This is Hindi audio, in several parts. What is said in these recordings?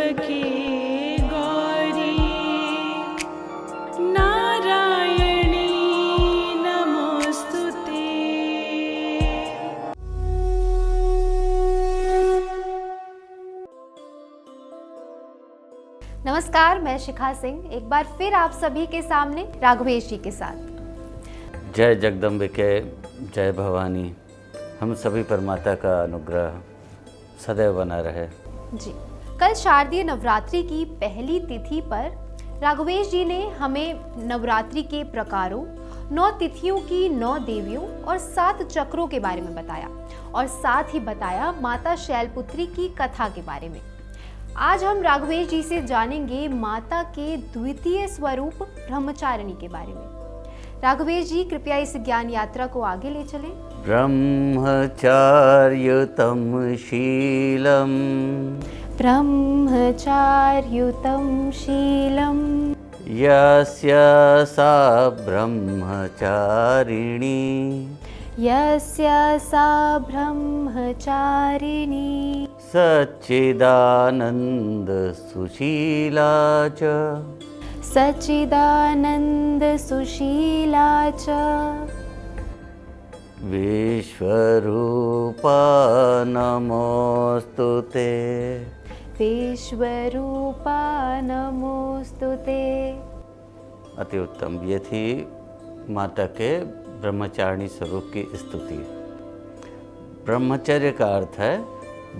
जानकी गौरी नारायणी नमोस्तुते। नमस्कार, मैं शिखा सिंह एक बार फिर आप सभी के सामने राघवेश जी के साथ। जय जगदम्बिके, जय भवानी। हम सभी पर माता का अनुग्रह सदैव बना रहे। जी, कल शारदीय नवरात्रि की पहली तिथि पर राघवेश जी ने हमें नवरात्रि के प्रकारों, 9 तिथियों की 9 देवियों और 7 चक्रों के बारे में बताया और साथ ही बताया माता शैलपुत्री की कथा के बारे में। आज हम राघवेश जी से जानेंगे माता के द्वितीय स्वरूप ब्रह्मचारिणी के बारे में। राघवेश जी कृपया इस ज्ञान यात्रा को आगे ले चलें। ब्रह्मचार्युतं शीलं ब्रह्मचार्युतं शीलं यस्य सा ब्रह्मचारिणी यस्य सा ब्रह्मचारिणी सच्चिदानन्द सुशीला च सच्चिदानंद सुशीला च विश्वरूपा नमोस्तुते विश्वरूपा नमोस्तुते। अति उत्तम। ये थी माता के ब्रह्मचारिणी स्वरूप की स्तुति। ब्रह्मचर्य का अर्थ है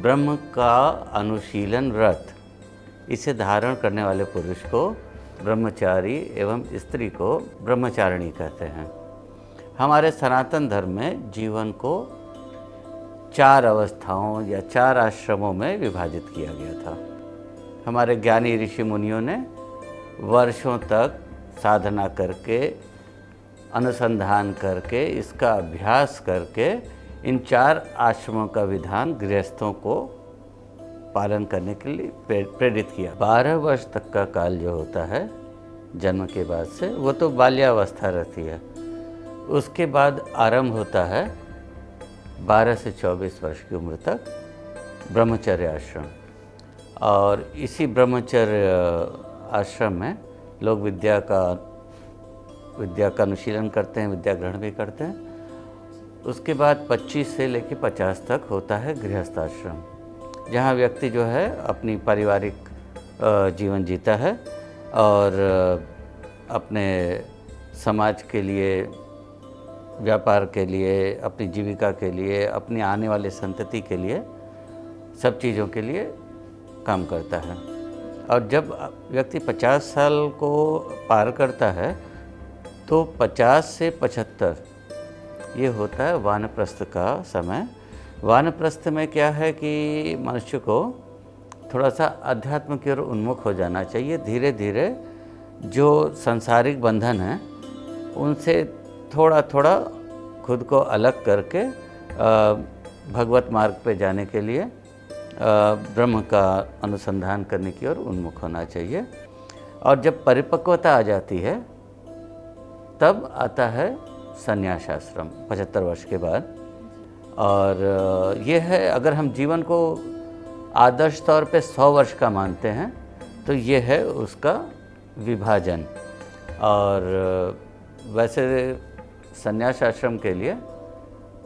ब्रह्म का अनुशीलन व्रत। इसे धारण करने वाले पुरुष को ब्रह्मचारी एवं स्त्री को ब्रह्मचारिणी कहते हैं। हमारे सनातन धर्म में जीवन को 4 अवस्थाओं या 4 आश्रमों में विभाजित किया गया था। हमारे ज्ञानी ऋषि मुनियों ने वर्षों तक साधना करके, अनुसंधान करके, इसका अभ्यास करके इन 4 आश्रमों का विधान गृहस्थों को पालन करने के लिए प्रेरित किया। 12 वर्ष तक का काल जो होता है जन्म के बाद से, वो तो बाल्यावस्था रहती है। उसके बाद आरंभ होता है 12 से 24 वर्ष की उम्र तक ब्रह्मचर्य आश्रम। और इसी ब्रह्मचर्य आश्रम में लोग विद्या का अनुशीलन करते हैं, विद्या ग्रहण भी करते हैं। उसके बाद 25 से लेकर 50 तक होता है गृहस्थ आश्रम, जहाँ व्यक्ति जो है अपनी पारिवारिक जीवन जीता है और अपने समाज के लिए, व्यापार के लिए, अपनी जीविका के लिए, अपनी आने वाले संतति के लिए, सब चीज़ों के लिए काम करता है। और जब व्यक्ति 50 साल को पार करता है तो 50 से 75 ये होता है वानप्रस्थ का समय। वानप्रस्थ में क्या है कि मनुष्य को थोड़ा सा अध्यात्म की ओर उन्मुख हो जाना चाहिए। धीरे धीरे जो सांसारिक बंधन है उनसे थोड़ा थोड़ा खुद को अलग करके भगवत मार्ग पे जाने के लिए ब्रह्म का अनुसंधान करने की ओर उन्मुख होना चाहिए। और जब परिपक्वता आ जाती है तब आता है संन्यास आश्रम 75 वर्ष के बाद। और ये है, अगर हम जीवन को आदर्श तौर पे 100 वर्ष का मानते हैं तो ये है उसका विभाजन। और वैसे संन्यास आश्रम के लिए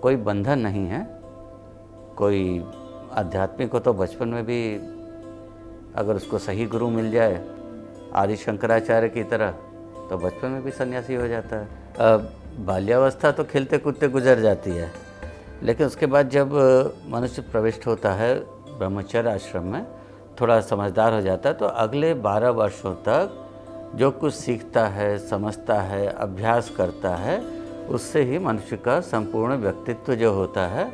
कोई बंधन नहीं है। कोई आध्यात्मिक हो तो बचपन में भी अगर उसको सही गुरु मिल जाए, आदि शंकराचार्य की तरह, तो बचपन में भी सन्यासी हो जाता है। बाल्यावस्था तो खेलते कूदते गुजर जाती है, लेकिन उसके बाद जब मनुष्य प्रविष्ट होता है ब्रह्मचर्य आश्रम में, थोड़ा समझदार हो जाता है, तो अगले 12 वर्षों तक जो कुछ सीखता है, समझता है, अभ्यास करता है, उससे ही मनुष्य का संपूर्ण व्यक्तित्व जो होता है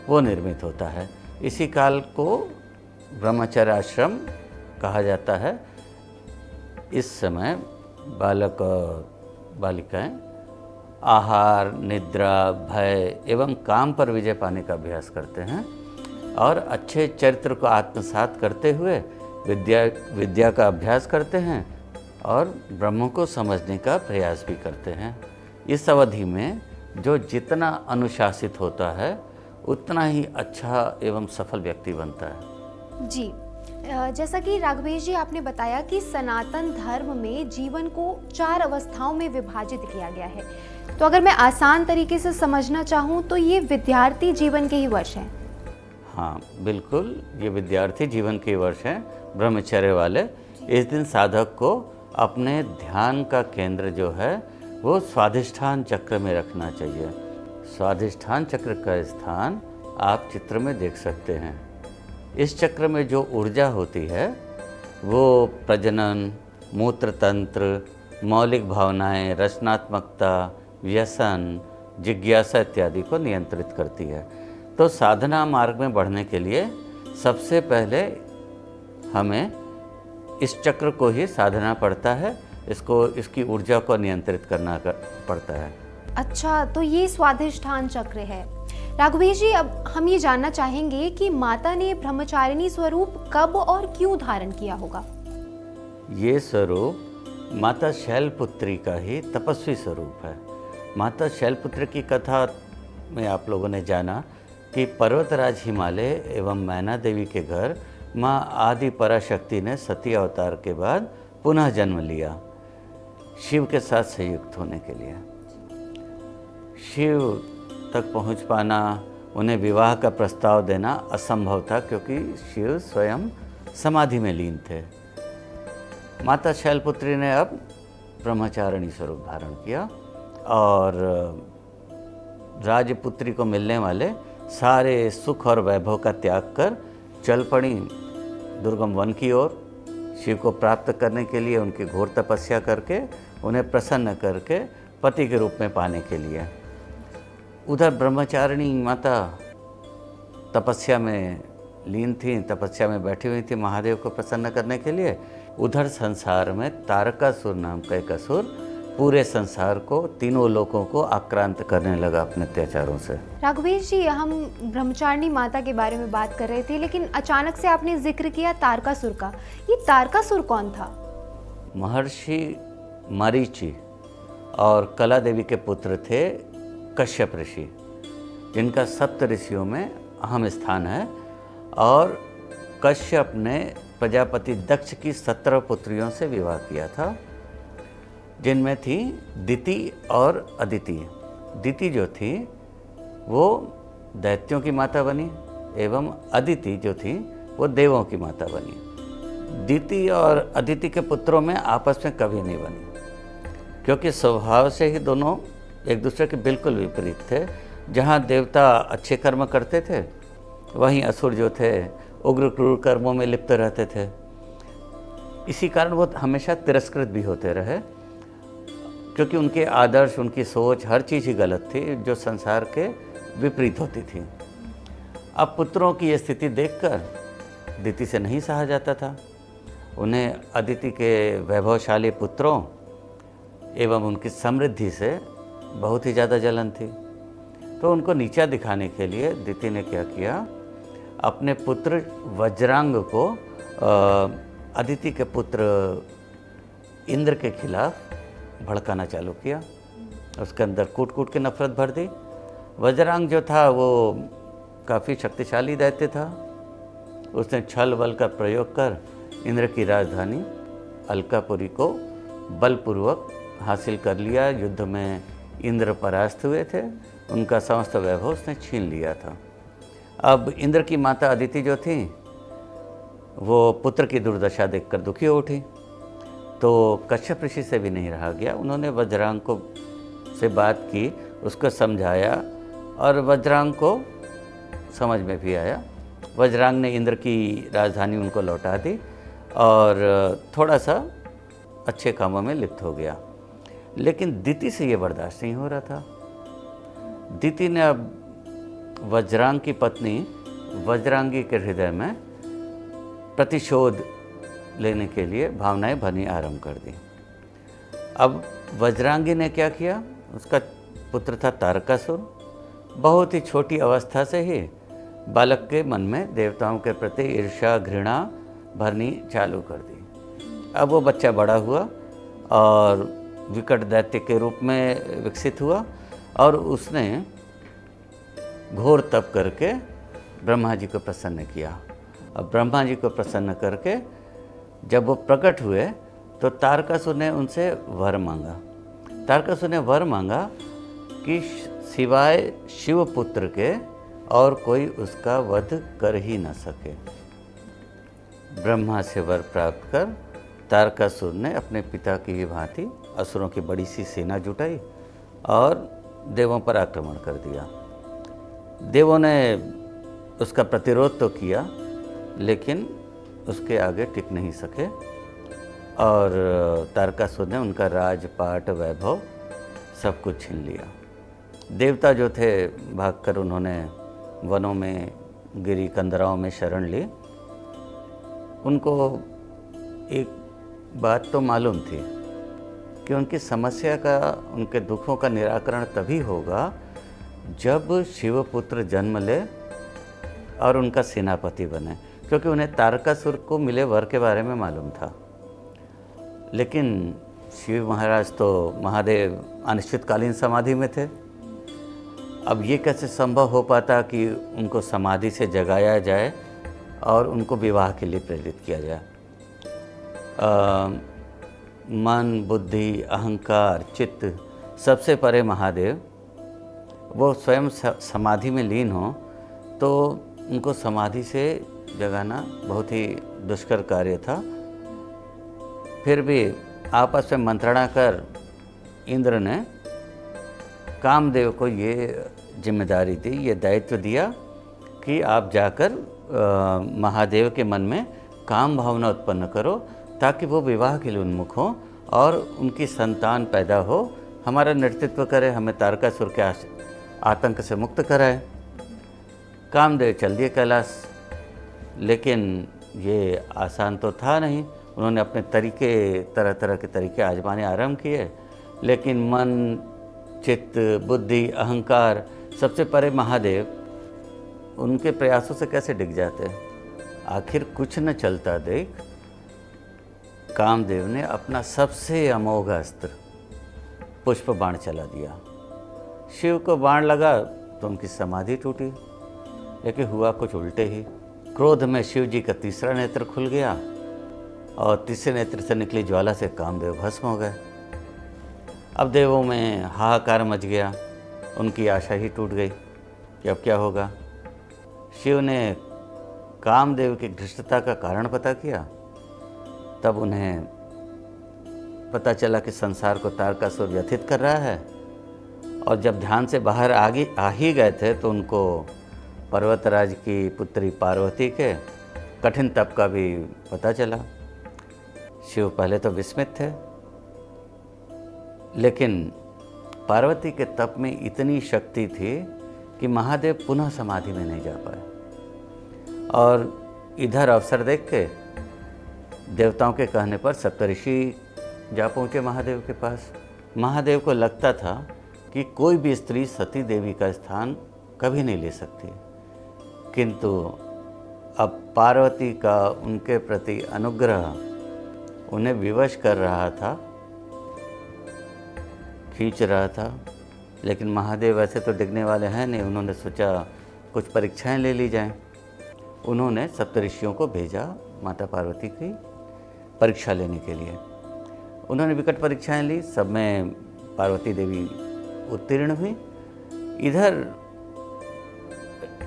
वो निर्मित होता है। इसी काल को ब्रह्मचर्य आश्रम कहा जाता है। इस समय बालक और बालिकाएं आहार, निद्रा, भय एवं काम पर विजय पाने का अभ्यास करते हैं और अच्छे चरित्र को आत्मसात करते हुए विद्या का अभ्यास करते हैं और ब्रह्म को समझने का प्रयास भी करते हैं। इस अवधि में जो जितना अनुशासित होता है उतना ही अच्छा एवं सफल व्यक्ति बनता है। जी, जैसा कि राघवेश जी आपने बताया कि सनातन धर्म में जीवन को 4 अवस्थाओं में विभाजित किया गया है, तो अगर मैं आसान तरीके से समझना चाहूँ तो ये विद्यार्थी जीवन के ही वर्ष हैं। हाँ बिल्कुल, ये विद्यार्थी जीवन के वर्ष हैं ब्रह्मचर्य वाले। इस दिन साधक को अपने ध्यान का केंद्र जो है वो स्वाधिष्ठान चक्र में रखना चाहिए। स्वाधिष्ठान चक्र का स्थान आप चित्र में देख सकते हैं। इस चक्र में जो ऊर्जा होती है वो प्रजनन, मूत्र तंत्र, मौलिक भावनाएं, रचनात्मकता, व्यसन, जिज्ञासा इत्यादि को नियंत्रित करती है। तो साधना मार्ग में बढ़ने के लिए सबसे पहले हमें इस चक्र को ही साधना पड़ता है, इसकी ऊर्जा को नियंत्रित करना पड़ता है। अच्छा, तो ये स्वाधिष्ठान चक्र है। राघवेश जी, अब हम ये जानना चाहेंगे कि माता ने ब्रह्मचारिणी स्वरूप कब और क्यों धारण किया होगा? ये स्वरूप माता शैलपुत्री का ही तपस्वी स्वरूप है। माता शैलपुत्री की कथा में आप लोगों ने जाना कि पर्वतराज हिमालय एवं मैना देवी के घर माँ आदि पराशक्ति ने सती अवतार के बाद पुनः जन्म लिया शिव के साथ संयुक्त होने के लिए। शिव तक पहुँच पाना, उन्हें विवाह का प्रस्ताव देना असंभव था क्योंकि शिव स्वयं समाधि में लीन थे। माता शैलपुत्री ने अब ब्रह्मचारिणी स्वरूप धारण किया और राजपुत्री को मिलने वाले सारे सुख और वैभव का त्याग कर चल पड़ी दुर्गम वन की ओर। शिव को प्राप्त करने के लिए उनकी घोर तपस्या करके उन्हें प्रसन्न करके पति के रूप में पाने के लिए। उधर ब्रह्मचारिणी माता तपस्या में लीन थी, तपस्या में बैठी हुई थी महादेव को प्रसन्न करने के लिए। उधर संसार में तारकासुर नाम का एक असुर पूरे संसार को, तीनों लोगों को आक्रांत करने लगा अपने अत्याचारों से। राघवेश जी, हम ब्रह्मचारिणी माता के बारे में बात कर रहे थे, लेकिन अचानक से आपने जिक्र किया तारकासुर का। ये तारकासुर कौन था? महर्षि मरीचि और कला देवी के पुत्र थे कश्यप ऋषि, जिनका सप्त ऋषियों में अहम स्थान है। और कश्यप ने प्रजापति दक्ष की 17 पुत्रियों से विवाह किया था, जिनमें थी दिति और अदिति। दिति जो थी वो दैत्यों की माता बनी एवं अदिति जो थी वो देवों की माता बनी। दिति और अदिति के पुत्रों में आपस में कभी नहीं बनी, क्योंकि स्वभाव से ही दोनों एक दूसरे के बिल्कुल विपरीत थे। जहाँ देवता अच्छे कर्म करते थे वहीं असुर जो थे उग्र क्रूर कर्मों में लिप्त रहते थे। इसी कारण वो हमेशा तिरस्कृत भी होते रहे, क्योंकि उनके आदर्श, उनकी सोच, हर चीज़ ही गलत थी जो संसार के विपरीत होती थी। अब पुत्रों की ये स्थिति देखकर दिति से नहीं सहा जाता था। उन्हें अदिति के वैभवशाली पुत्रों एवं उनकी समृद्धि से बहुत ही ज़्यादा जलन थी। तो उनको नीचा दिखाने के लिए दिति ने क्या किया, अपने पुत्र वज्रांग को अदिति के पुत्र इंद्र के खिलाफ भड़काना चालू किया। उसके अंदर कूट कूट के नफरत भर दी। वज्रांग जो था वो काफ़ी शक्तिशाली दैत्य था। उसने छल बल का प्रयोग कर इंद्र की राजधानी अलकापुरी को बलपूर्वक हासिल कर लिया। युद्ध में इंद्र परास्त हुए थे, उनका समस्त वैभव उसने छीन लिया था। अब इंद्र की माता अदिति जो थी वो पुत्र की दुर्दशा देखकर दुखी हो उठी। तो कश्यप ऋषि से भी नहीं रहा गया। उन्होंने वज्रांग को से बात की, उसको समझाया और वज्रांग को समझ में भी आया। वज्रांग ने इंद्र की राजधानी उनको लौटा दी और थोड़ा सा अच्छे कामों में लिप्त हो गया। लेकिन दिति से ये बर्दाश्त नहीं हो रहा था। दिति ने अब वज्रांग की पत्नी वज्रांगी के हृदय में प्रतिशोध लेने के लिए भावनाएं भरनी आरंभ कर दी। अब वज्रांगी ने क्या किया, उसका पुत्र था तारकासुर। बहुत ही छोटी अवस्था से ही बालक के मन में देवताओं के प्रति ईर्ष्या घृणा भरनी चालू कर दी। अब वो बच्चा बड़ा हुआ और विकट दैत्य के रूप में विकसित हुआ और उसने घोर तप करके ब्रह्मा जी को प्रसन्न किया अब ब्रह्मा जी को प्रसन्न करके जब वो प्रकट हुए तो तारकासुर ने उनसे वर मांगा। तारकासुर ने वर मांगा कि सिवाय शिवपुत्र के और कोई उसका वध कर ही न सके। ब्रह्मा से वर प्राप्त कर तारकासुर ने अपने पिता की ही भांति असुरों की बड़ी सी सेना जुटाई और देवों पर आक्रमण कर दिया। देवों ने उसका प्रतिरोध तो किया लेकिन उसके आगे टिक नहीं सके और तारकासुर ने उनका राजपाट वैभव सब कुछ छीन लिया। देवता जो थे भागकर उन्होंने वनों में गिरी कंदराओं में शरण ली। उनको एक बात तो मालूम थी कि उनकी समस्या का, उनके दुखों का निराकरण तभी होगा जब शिवपुत्र जन्म ले और उनका सेनापति बने, क्योंकि उन्हें तारकासुर को मिले वर के बारे में मालूम था। लेकिन शिव महाराज तो महादेव अनिश्चितकालीन समाधि में थे। अब ये कैसे संभव हो पाता कि उनको समाधि से जगाया जाए और उनको विवाह के लिए प्रेरित किया जाए। मन, बुद्धि, अहंकार, चित्त सबसे परे महादेव, वो स्वयं समाधि में लीन हो तो उनको समाधि से जगाना बहुत ही दुष्कर कार्य था। फिर भी आपस में मंत्रणा कर इंद्र ने कामदेव को ये जिम्मेदारी दी, ये दायित्व दिया कि आप जाकर महादेव के मन में काम भावना उत्पन्न करो ताकि वो विवाह के लिए उन्मुख हो और उनकी संतान पैदा हो, हमारा नेतृत्व करे, हमें तारकासुर के आतंक से मुक्त कराए। कामदेव चल दिए कैलाश, लेकिन ये आसान तो था नहीं। उन्होंने अपने तरीके, तरह तरह के तरीके आजमाने आरंभ किए, लेकिन मन, चित्त, बुद्धि, अहंकार सबसे परे महादेव उनके प्रयासों से कैसे डिग जाते। आखिर कुछ न चलता देख कामदेव ने अपना सबसे अमोघ अस्त्र पुष्प बाण चला दिया। शिव को बाण लगा तो उनकी समाधि टूटी, लेकिन हुआ कुछ उल्टे ही। क्रोध में शिव जी का तीसरा नेत्र खुल गया और तीसरे नेत्र से निकली ज्वाला से कामदेव भस्म हो गए। अब देवों में हाहाकार मच गया, उनकी आशा ही टूट गई कि अब क्या होगा। शिव ने कामदेव की धृष्टता का कारण पता किया, तब उन्हें पता चला कि संसार को तारकासुर व्यथित कर रहा है। और जब ध्यान से बाहर आ ही गए थे तो उनको पर्वतराज की पुत्री पार्वती के कठिन तप का भी पता चला। शिव पहले तो विस्मित थे, लेकिन पार्वती के तप में इतनी शक्ति थी कि महादेव पुनः समाधि में नहीं जा पाए। और इधर अवसर देख के देवताओं के कहने पर सप्तऋषि जा पहुँचे महादेव के पास। महादेव को लगता था कि कोई भी स्त्री सती देवी का स्थान कभी नहीं ले सकती, किंतु अब पार्वती का उनके प्रति अनुग्रह उन्हें विवश कर रहा था, खींच रहा था। लेकिन महादेव वैसे तो डिगने वाले हैं नहीं। उन्होंने सोचा कुछ परीक्षाएं ले ली जाएं। उन्होंने सप्तऋषियों को भेजा माता पार्वती की परीक्षा लेने के लिए। उन्होंने विकट परीक्षाएं ली, सब में पार्वती देवी उत्तीर्ण हुई। इधर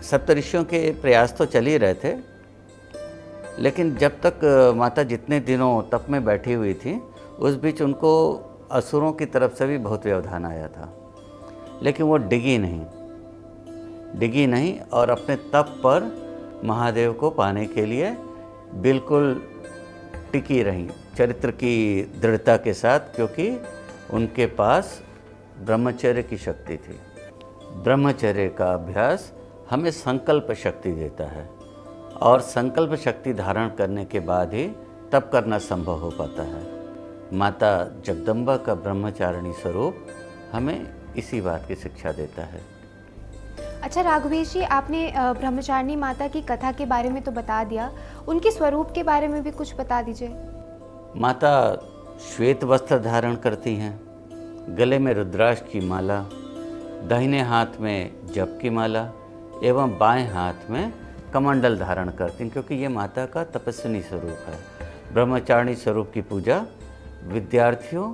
सप्तऋषियों के प्रयास तो चल ही रहे थे, लेकिन जब तक माता जितने दिनों तप में बैठी हुई थी, उस बीच उनको असुरों की तरफ से भी बहुत व्यवधान आया था, लेकिन वो डिगी नहीं और अपने तप पर महादेव को पाने के लिए बिल्कुल टिकी रहीं, चरित्र की दृढ़ता के साथ, क्योंकि उनके पास ब्रह्मचर्य की शक्ति थी। ब्रह्मचर्य का अभ्यास हमें संकल्प शक्ति देता है और संकल्प शक्ति धारण करने के बाद ही तप करना संभव हो पाता है। माता जगदम्बा का ब्रह्मचारिणी स्वरूप हमें इसी बात की शिक्षा देता है। अच्छा राघवेश जी, आपने ब्रह्मचारिणी माता की कथा के बारे में तो बता दिया, उनके स्वरूप के बारे में भी कुछ बता दीजिए। माता श्वेत वस्त्र धारण करती हैं, गले में रुद्राक्ष की माला, दाहिने हाथ में जप की माला एवं बाएं हाथ में कमंडल धारण करती हैं, क्योंकि ये माता का तपस्विनी स्वरूप है। ब्रह्मचारिणी स्वरूप की पूजा विद्यार्थियों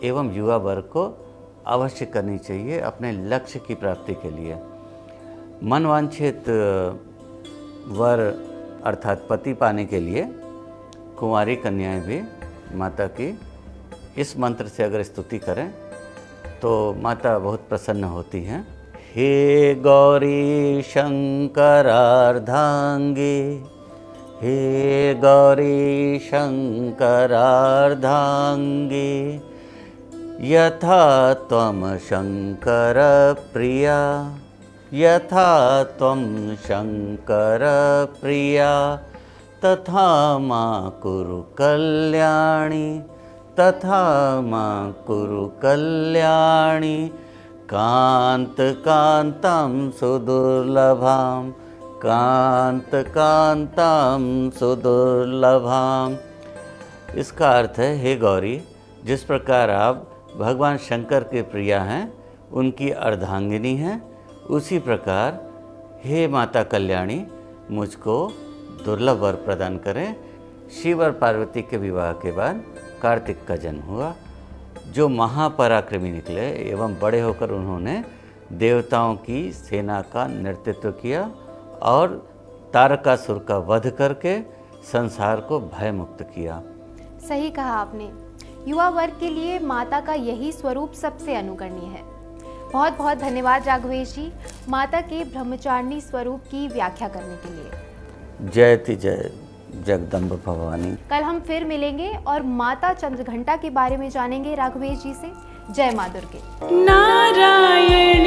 एवं युवा वर्ग को अवश्य करनी चाहिए अपने लक्ष्य की प्राप्ति के लिए। मनवांछित वर अर्थात पति पाने के लिए कुंवारी कन्याएं भी माता की इस मंत्र से अगर स्तुति करें तो माता बहुत प्रसन्न होती हैं। हे गौरी शंकरार्धांगे, हे गौरी शंकरार्धांगे, यथा त्वं शंकर प्रिया, यथा त्वं शंकर प्रिया, तथा मां कुरु कल्याणी, तथा मां कुरु कल्याणी, कांत कांतं सुदुर्लभां, कांत कांतं सुदुर्लभां। इसका अर्थ है, हे गौरी, जिस प्रकार आप भगवान शंकर के प्रिया हैं, उनकी अर्धांगिनी हैं, उसी प्रकार हे माता कल्याणी मुझको दुर्लभ वर प्रदान करें। शिव और पार्वती के विवाह के बाद कार्तिक का जन्म हुआ, जो महापराक्रमी निकले एवं बड़े होकर उन्होंने देवताओं की सेना का नेतृत्व किया और तारकासुर का वध करके संसार को भयमुक्त किया। सही कहा आपने। युवा वर्ग के लिए माता का यही स्वरूप सबसे अनुकरणीय है। बहुत बहुत धन्यवाद राघवेश जी, माता के ब्रह्मचारिणी स्वरूप की व्याख्या करने के लिए। जयति जय जगदम्ब भवानी। कल हम फिर मिलेंगे और माता चंद्रघंटा के बारे में जानेंगे राघवेश जी से। जय मां दुर्गे। नारायणी।